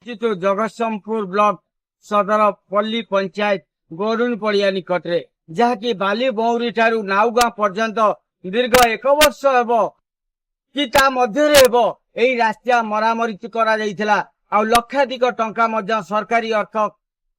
तो जगतसिंहपुर ब्लॉक सदर पल्ली पंचायत गोरुन पड़िया निकटरे जहाँकि बाली बौरी ठारू नाउगां पर्यंत दीर्घ 1 वर्ष हेब कि ता मध्यरे हेब एई रास्ता मरामरी करा जाइथिला आ लक्षाधिक टंका मध्य सरकारी अर्थ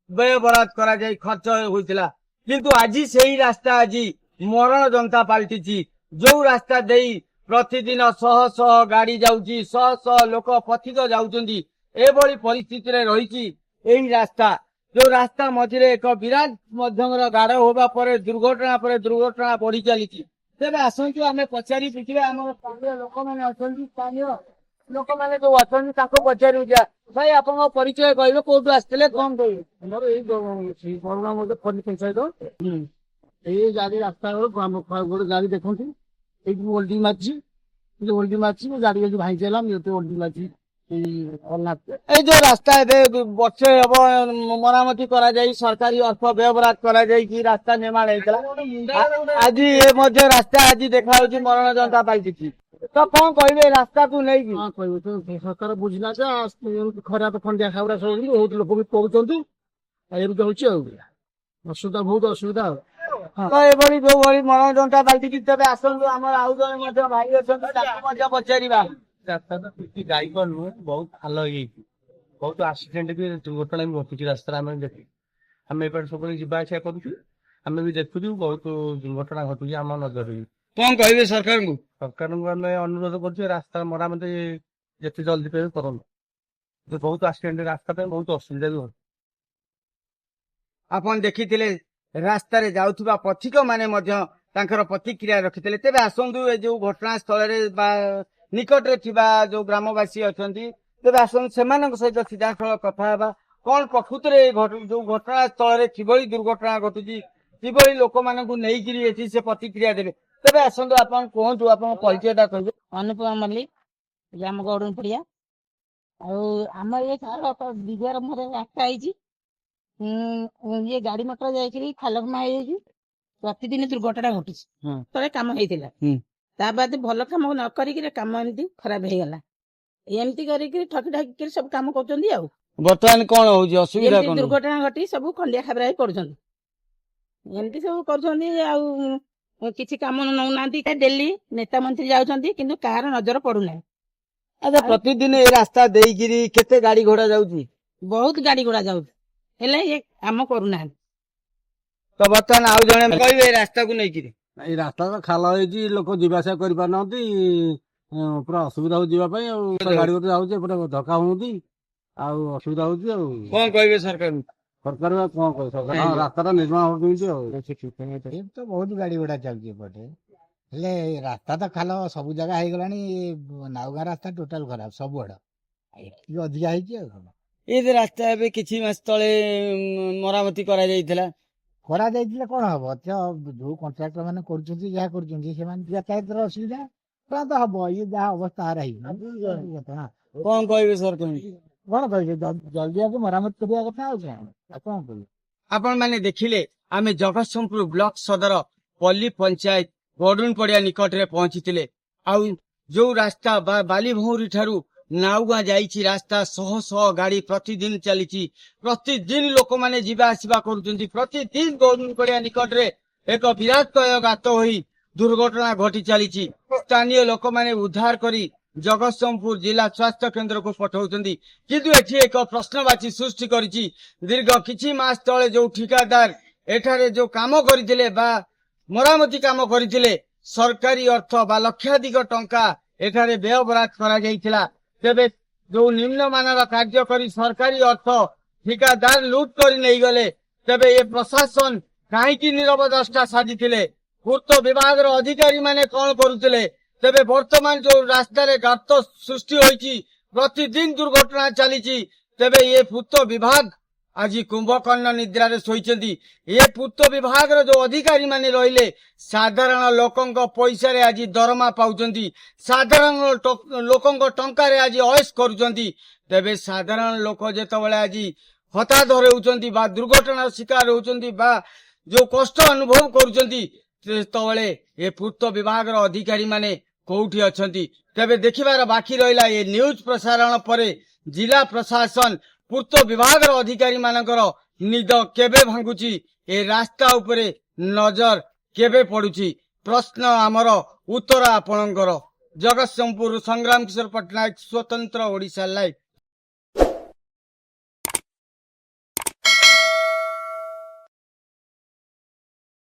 व्यय बराद करा जाई खर्च होइथिला किंतु आजी सेही रास्ता आजी मरण जनता पाल्टिची जो रास्ता देई प्रतिदिन शह शह गाड़ी जाउची शह शह लोक पथिक जाउचंदी एभली परिस्थिति रे रहिची एही रास्ता जो रास्ता मझिरे एक विराट मध्यमर गाढ़ होबा परे दुर्घटना बढ़ी चलीची तेबे आसंतु आमे पचारि पिटिबा हमर स्थानीय लोक माने अछंती स्थानीय लोक माने जो अछंती ताको पचारि जा भाई आपन परिचय कहबे कोठु आस्थिले कोन कहबे हमर एई परगना मध्ये पल्ली पंचायत एई गाड़ी रास्ता गोटे गाड़ी देखंती एई होल्डिंग मारची गाड़ी जो भाई चला ये तो होल्डिंग मारची जो रास्ता वर्षे हम मरामती करा जाई सरकारी अर्थ व्यवहार करा जाई कि रास्ता निर्माण होता आज ये मध्य रास्ता आज देखा मरण जनता पाल्टी तो कौन कहे रास्ता को नहीं कि सरकार बुझला खराब खंडिया खावरा सब बहुत लोक भी पड़ुंट असुविधा बहुत असुविधा तो ये जो मरण जनता पाल्टी तेज आसतु आम आउ जन भाई अच्छा पचार रास्ता तो किसी गाड़ी को नुहे बहुत हाल हो बहुत एक्सीडेंट भी दुर्घटना भी घटुची रास्ता आम देखी आम एपटे सब जावासिया करें भी देखु बहुत दुर्घटना घटुची आम नजर कौन कहे सरकार को आम अनुरोध कर रास्ता मरामती जिते जल्दी पे करूँ बहुत एक्सीडेंट रास्ता बहुत असुविधा भी हो आपन देखिथिले रास्ता रे जाउथबा पथिक माने मध्य तांकर प्रतिक्रिया रखिथिले तेबे आसंतु ए जो घटना स्थल रे बा निकट रे थिबा जो ग्रामवासी अछंती तेबे आसंतु सेमानक सहित सीधा सळ कथा हेबा कोन प्रकृत रे जो घटना स्थल रे किबळी दुर्घटना घटुची किबळी लोक मानकु नेई किरी एथि से प्रतिक्रिया देबे तेबे आसंतु आपन कोहंतु आपन परिचयटा कहबे अनुपमा मल्लिक जाम गौडन पड़िया आम ये दिव्यार मोर रास्ता आई ये गाड़ी मटर जाइए खालखमा हो प्रतिदिन दुर्घटना घटी थे कम होता बाद भल कम न कर कम एमती खराब हो गला एमती करके ठकी ठाकी सब कम कर बर्तमान कौन हो असुविधा दुर्घटना घटी सब खंडिया खाबरा पड़ुंट सब कर किसी कम नौना डेली नेता मंत्री जाऊँच कि कह नजर पड़ूना अच्छा प्रतिदिन ये रास्ता देगी केते गाड़ी घोड़ा जाउची बहुत गाड़ी घोड़ा जाऊँ ये काम करूना तो बर्तमान आउ जने कहबे रास्ता को नहीं ये रास्ता तो खाल हो लोक जावासिया कर पारना पूरा असुविधा हो जावाई गाड़ी गोटे जाऊे धक्का हूँ असुविधा हो कौन कहबे सरकार सरकार कौन कह सरकार रास्ता निर्माण हो तो बहुत गाड़ी घोड़ा चलती रास्ता तो खाल सब जगह हो गला नाउगां रास्ता टोटाल खराब सब आड़ अधिका ये रास्ता ए किछि मास तले मरामती करा जाइथिला कौन हम जो कंट्राक्टर मैंने यातायात असुविधा तो हम ये जहाँ अवस्था रही कौन कहबे सरकार कौन कहे जल्दी आगे मरामत करवा कथा कौन कह आपण माने देखिले आमे जगतसिंहपुर ब्लॉक सदर पल्ली पंचायत गोडुन पड़िया निकट रे पहुंचीथिले आउ जो रास्ता बाली भौरी ठारू नाउगां जाइछि रास्ता शह शह गाड़ी प्रतिदिन चलीछि प्रतिदिन लोक माने जीवा आसीबा करूछन्ति प्रतिदिन गोडुन पड़िया निकट रे एक विराट गात होई दुर्घटना घटी चलीछि स्थानीय लोक माने उद्धार करी जगतसिंहपुर जिला स्वास्थ्य केन्द्र को पठाउछन्ति किंतु एठी एक प्रश्नवाची सृष्टि करिछि दीर्घ किछि मास तळे जो ठिकादार एठारे जो काम करिथिले बा मरामती काम करिथिले सरकारी अर्थ बा लक्षाधिक टंका एठारे व्यय बराद करा जाइथिला तेबे जो निम्न मानर कार्य करी सरकारी अर्थ ठिकादार लूट कर नहीं गले तेबे ये प्रशासन कहीं नीरव दृष्टा साजिथिले पूर्त विभाग अधिकारी माने कौन करुथिले तेबे वर्तमान जो रास्ता रे गात सृष्टि होईची प्रतिदिन दुर्घटना चलीची तेबे ये पूर्त विभाग आज कुंभकर्ण निद्रा रे सोईचंदी ये पूर्त विभाग जो अधिकारी माने रहिले साधारण लोकंक पैसा रे आज दरमा पाउचंदी साधारण लोकंक टंका रे आज अयस करूचंदी तेबे साधारण लोक जेतबेले आज हताधर होउचंदी बा दुर्घटना शिकार होउचंदी बा जो कष्ट अनुभव करूचंदी तेतबेले ये पूर्त विभाग अधिकारी माने कोठी अछंती तेबे देखिबार बाकी रहिला ये न्यूज प्रसारण परे जिला प्रशासन ପୂର୍ତ୍ତ ବିଭାଗର ଅଧିକାରୀ ମାନଙ୍କର ନିଦ କେବେ ଭାଙ୍ଗୁଛି, ଏ ରାସ୍ତା ଉପରେ ନଜର କେବେ ପଡୁଛି? ପ୍ରଶ୍ନ ଆମର, ଉତ୍ତର ଆପଣଙ୍କର। ଜଗତସିଂହପୁର ସଂଗ୍ରାମ କିଶୋର ପଟ୍ଟନାୟକ, ସ୍ୱତନ୍ତ୍ର ଓଡ଼ିଶା ଲାଇଭ୍।